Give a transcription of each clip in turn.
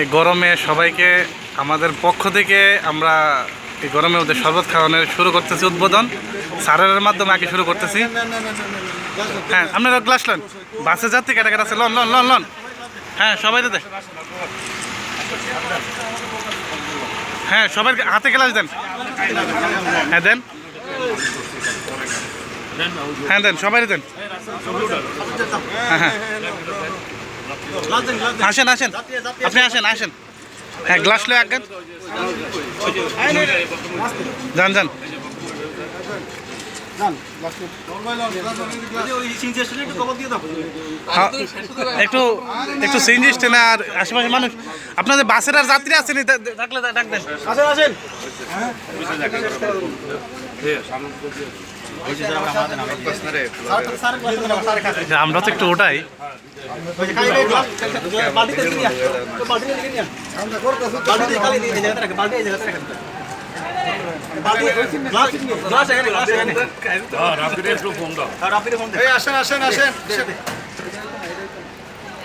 এই গরমে সবাইকে আমাদের পক্ষ থেকে আমরা এই গরমের মধ্যে শরবত খাওয়ানোর শুরু করতেছি, উদ্বোধন স্যারের মাধ্যমে আগে শুরু করতেছি। হ্যাঁ, আপনারা গ্লাস লন, বাসে যাত্রী কেটে কেটে আছে, লন লন লন লন। হ্যাঁ, সবাই দে, হ্যাঁ সবাই হাতে গ্লাস দেন। হ্যাঁ দেন, হ্যাঁ দেন, সবাই দেন। হ্যাঁ হ্যাঁ, আসেন আসেন, আপনি আসেন আসেন। হ্যাঁ, গ্লাস লয়ে আগে যান যান। একটু একটু সিএনজি স্ট্যান্ড আর আশেপাশে মানুষ, আপনাদের বাসের আর যাত্রী আছেন, ডাকলে ডাক দেন। আসেন আসেন। আমরা তো একটু ওটাই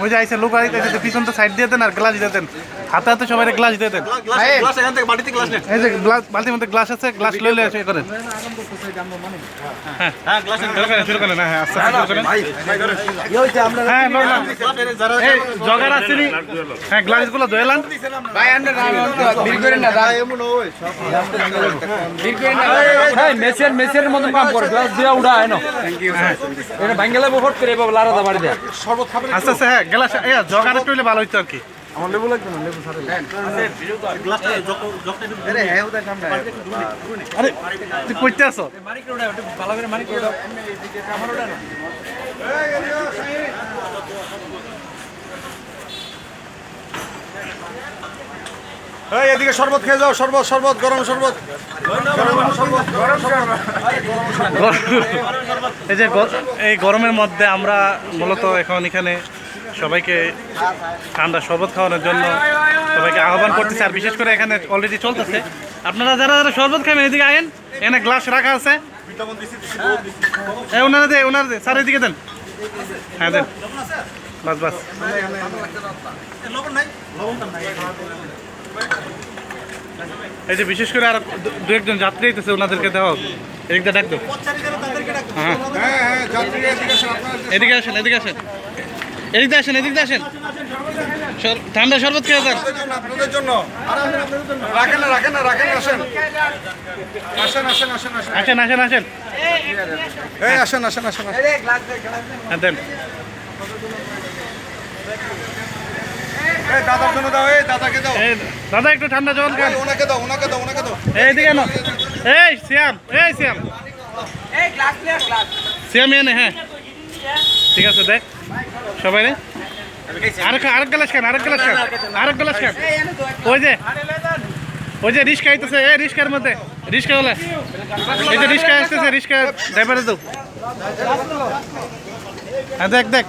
ওই যে আইসে লোক আইতে পিছন তো সাইড দিয়ে দেন আর গ্লাস দিয়ে দেন, হাতে হাতে সবাই গ্লাস দিয়ে দেন। এই যে বালতির মধ্যে গ্লাস আছে, গ্লাস লইলে এসে করেন। হ্যাঁ শুরু করেন। হ্যাঁ আচ্ছা হ্যাঁ, জগার আসছেনি। হ্যাঁ, গ্লাসগুলো ধুয়েলাম। মেসের মতন কাম করে গ্লাস দিয়ে উড়া হয় না, এটা বাঙ্গালা বহুত করে এবার লারাদা বাড়ি দেয়। আস্তে আস্তে। হ্যাঁ, গ্লাস জগার একটু হইলে ভালো হইতো আর কি। আমার লেবু লাগবে না, লেবু সারে আরে তুই কইতে আসো? এদিকে শরবত খেয়ে যাও, শরবত শরবত, গরম শরবত। এই যে এই গরমের মধ্যে আমরা মূলত এখন এখানে সবাইকে ঠান্ডা শরবত খাওয়ানোর জন্য সবাইকে আহ্বান করতেছি, আর বিশেষ করে এখানে অলরেডি চলতেছে। আপনারা যারা যারা শরবত খাবেন এদিকে আয়েন, এখানে গ্লাস রাখা আছে। ওনারা দে, ওনারা দে, স্যার এদিকে দেন। হ্যাঁ দেন, বাস বাস। এই যে বিশেষ করে আর দু একজন যাত্রী আইতেছে, ওনাদেরকে দেওয়া এদিকটা ডাক দাও। হ্যাঁ, এদিকে আসেন, এদিকে আসেন, এদিকে আসেন, এদিকে আসেন। ঠান্ডা শরবত খেয়ে যান। আপনাদের জন্য রাখেন না, রাখেন না, রাখেন, আসেন আসেন আসেন আসেন আসেন আসেন আসেন আসেন। এই আসেন আসেন আসেন। হ্যাঁ দেন। এই দাদার জন্য দাও, এই দাদাকে দাও। এই দাদা একটু ঠান্ডা জল খান। ওনাকে দাও, ওনাকে দাও, ওনাকে দাও। এইদিকে না, এই শ্যাম, এই শ্যাম, শ্যাম এনে। হ্যাঁ ঠিক আছে, দেখ সবাই রে। আরেক গ্লাস খান, আরেক গ্লাস খান, আরেক গ্লাস খান। ওই যে রিস্কা আইতেছে, এই রিস্কার মধ্যে রিস্কা বলে, এই যে রিস্কা আসতেছে, রিস্কা ড্রাইভারে দাও। হ্যাঁ দেখ দেখ,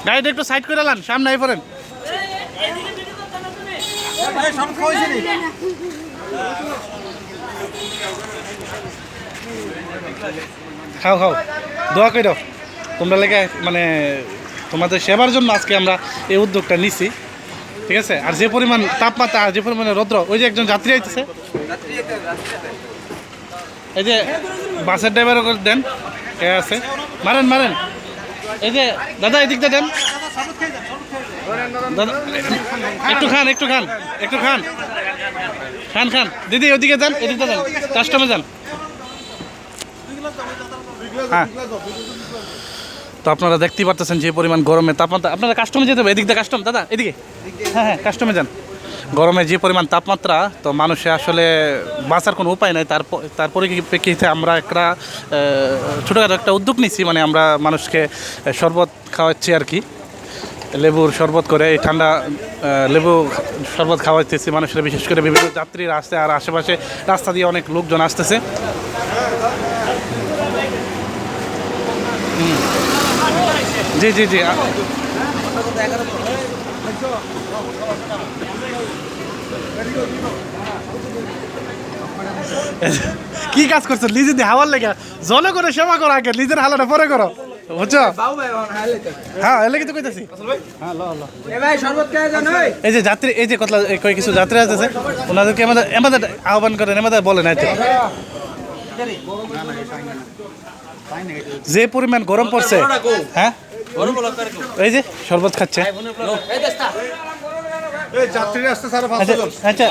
গাড়িটা একটু সাইড করে লান, সামনে আই পড়েন। খাও খাও, দোয়া করে দাও তোমরা লেগে, মানে তোমাদের সেবার জন্য আজকে আমরা এই উদ্যোগটা নিছি, ঠিক আছে। আর যে পরিমাণ তাপমাত্রা, যে পরিমাণে রৌদ্র, ওই যে একজন যাত্রী আইতেছে, এই যে বাসের ড্রাইভার দেন, কে আছে, মারেন মারেন। এই যে দাদা এদিকটা দেন, দাদা একটু খান, একটু খান, একটু খান, খান খান। দিদি ওদিকে যান, এদিকটা যান, কাস্টমে যান। হ্যাঁ, তো আপনারা দেখতেই পারতেছেন যে পরিমাণ গরমে তাপমাত্রা। আপনারা কাস্টমে যেতে হবে, এদিক দিয়ে কাস্টম, দাদা এদিকে। হ্যাঁ হ্যাঁ, কাস্টমে যান। গরমে যে পরিমাণ তাপমাত্রা, তো মানুষে আসলে বাঁচার কোনো উপায় নাই। তার পরিপ্রেক্ষিতে আমরা একটা ছোটোখাটো একটা উদ্যোগ নিচ্ছি, মানে আমরা মানুষকে শরবত খাওয়াচ্ছি আর কি, লেবুর শরবত করে। এই ঠান্ডা লেবু শরবত খাওয়াইতেছি মানুষের, বিশেষ করে বিভিন্ন যাত্রীরা আসছে, আর আশেপাশে রাস্তা দিয়ে অনেক লোকজন আসতেছে। জি জি জি। কি কাজ করছো? নিজে দিয়ে হাওয়ার লেগে জলে করে সেবা করো, আগে নিজের হালাটা পরে করো। বুঝছো হ্যাঁ এলে কিন্তু কইতাছি এই যে যাত্রী এই যে কতলা কই কিছু যাত্রী আছে ওনাদেরকে আমাদের আমাদের আহ্বান করেন আমাদের বলেন আচ্ছা যে পরিমাণ গরম পড়ছে হ্যাঁ এই যে শরবত খাচ্ছে এই যাত্রীরা আসতে স্যার আচ্ছা আচ্ছা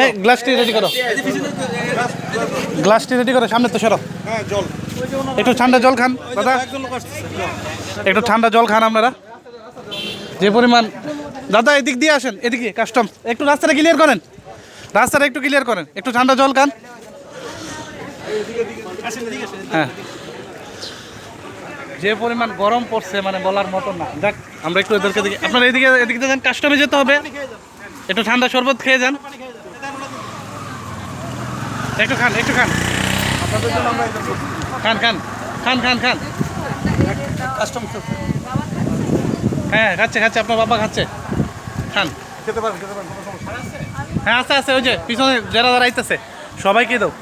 এই গ্লাসটি রেডি করো গ্লাসটি রেডি করো সামনে তো সরো হ্যাঁ জল একটু ঠান্ডা জল খান দাদা একটু ঠান্ডা জল খান আপনারা যে পরিমাণ দাদা এদিক দিয়ে আসেন এদিকে কাস্টম একটু রাস্তাটা ক্লিয়ার করেন রাস্তাটা একটু ক্লিয়ার করেন একটু ঠান্ডা জল খান হ্যাঁ যে পরিমাণ গরম পড়ছে মানে বলার মতো না দেখ আমরা একটু এদেরকে দিকে আপনারা এদিকে এদিকে যান কাস্টমে যেতে হবে একটু ঠান্ডা শরবত খেয়ে যান একটু খান খান খান খান খান খান হ্যাঁ খাচ্ছে আপনার বাবা খাচ্ছে খান খেতে পারেন কোনো সমস্যা হ্যাঁ আছে ওই যে পিছনে যারা যারা আইতেছে সবাইকে দাও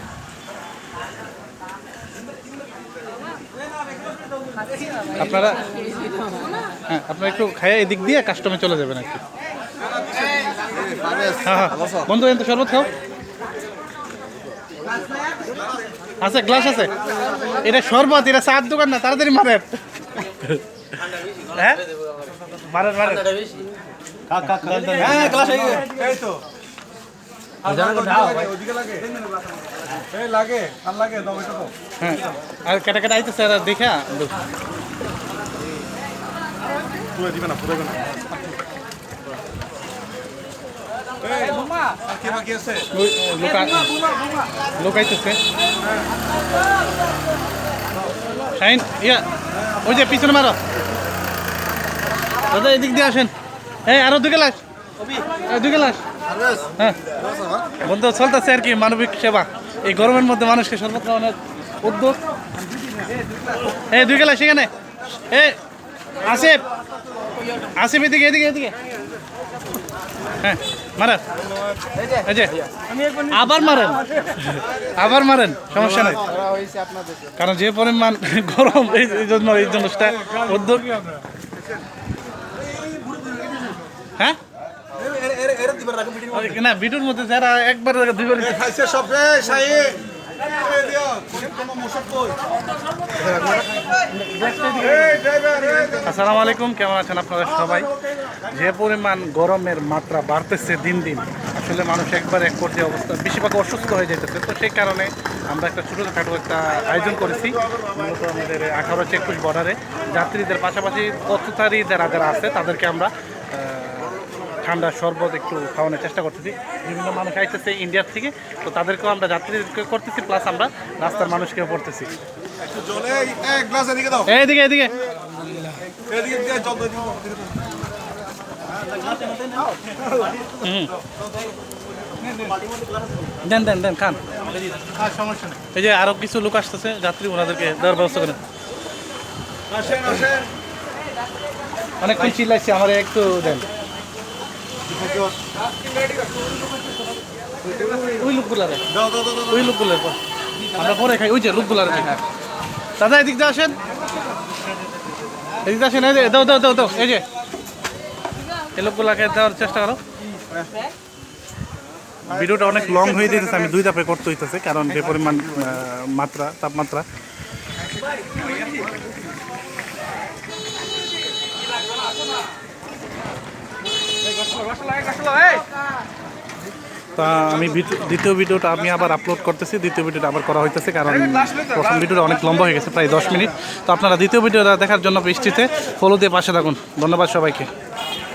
আপনারা হ্যাঁ আপনারা একটু খাইয়ে এদিক দিয়ে কাস্টমে চলে যাবেন আর কি হ্যাঁ বন্ধু এত শরবত খাও আছে গ্লাস আছে এটা শরবত এটা চার দোকান না তাড়াতাড়ি মারেন হ্যাঁ মারেন হ্যাঁ গ্লাস এই তো এই লাগে আর লাগে দাও এটা তো হ্যাঁ আর কেটে কেটে আইতেছে দেখা পুরো দিবে না এই মামা আর কি বাকি আছে লোক আইতেছে শাইন ইয়া ওই যে পিছনে মারো দাদা এদিক দিয়ে আসেন এই আরো 2 গ্লাস 2 গ্লাস হ্যাঁ বন্ধু চলতেছে আর কি মানবিক সেবা এই গরমের মধ্যে মানুষকে শরবত খাওয়ানোর উদ্যোগ এই 2 গ্লাস সেখানে এই আসিফ এদিকে হ্যাঁ মারেন এই যে আবার মারেন সমস্যা নেই কারণ যে পরিমাণ গরম এই জন্য উদ্যোগ হ্যাঁ না ভিডিওর মধ্যে যারা একবার দুইবার খাইছে সব রে শাহিন এই দিও কোনো মুশক কই আসসালামু আলাইকুম কেমন আছেন আপনারা সবাই যে পরিমাণ গরমের মাত্রা বাড়তেছে দিন দিন আসলে মানুষ একবার এক পর্যায়ে অবস্থা বেশিরভাগ অসুস্থ হয়ে যেতেছে তো সেই কারণে আমরা একটা ছোটোখাটো একটা আয়োজন করেছি মূলত আমাদের 18 চেকপোস্ট বর্ডারে যাত্রীদের পাশাপাশি পথচারী যারা আছে তাদেরকে আমরা ঠান্ডা শরবত একটু খাওয়ানোর চেষ্টা করতেছি বিভিন্ন মানুষ আইতেছে ইন্ডিয়ার থেকে তো তাদেরকেও আমরা যাত্রীদেরকে করতেছি প্লাস আমরা রাস্তার মানুষকেও করতেছি একটু জলে এক গ্লাস এদিকে দাও এইদিকে এদিকে দিয়ে জল দিয়ে দিও দেন খান সমস্যা নেই এই যে আরো কিছু লোক আসতেছে যাত্রী ওনাদেরকে দেওয়ার ব্যবস্থা করেন আসেন অনেকক্ষণ চিল্লাইছি আমার একটু দেন ওই লোকগুলারে দাও ওই লোকগুলার পর আমরা পরে খাই ওই যে লোকগুলারে খাই দাদা এদিক দিয়ে আসেন এই যে দাও এই যে এই লোকগুলাকে দেওয়ার চেষ্টা করো ভিডিওটা অনেক লং হয়ে যেতেছে আমি 2 ধাপে করতে হইতেছে কারণ যে পরিমাণ তাপমাত্রা তা আমি দ্বিতীয় ভিডিওটা আমি আবার আপলোড করতেছি দ্বিতীয় ভিডিওটা আবার করা হইতেছে কারণ প্রথম ভিডিওটা অনেক লম্বা হয়ে গেছে প্রায় 10 মিনিট তো আপনারা দ্বিতীয় ভিডিওটা দেখার জন্য পেজটিতে ফলো দিয়ে পাশে থাকুন ধন্যবাদ সবাইকে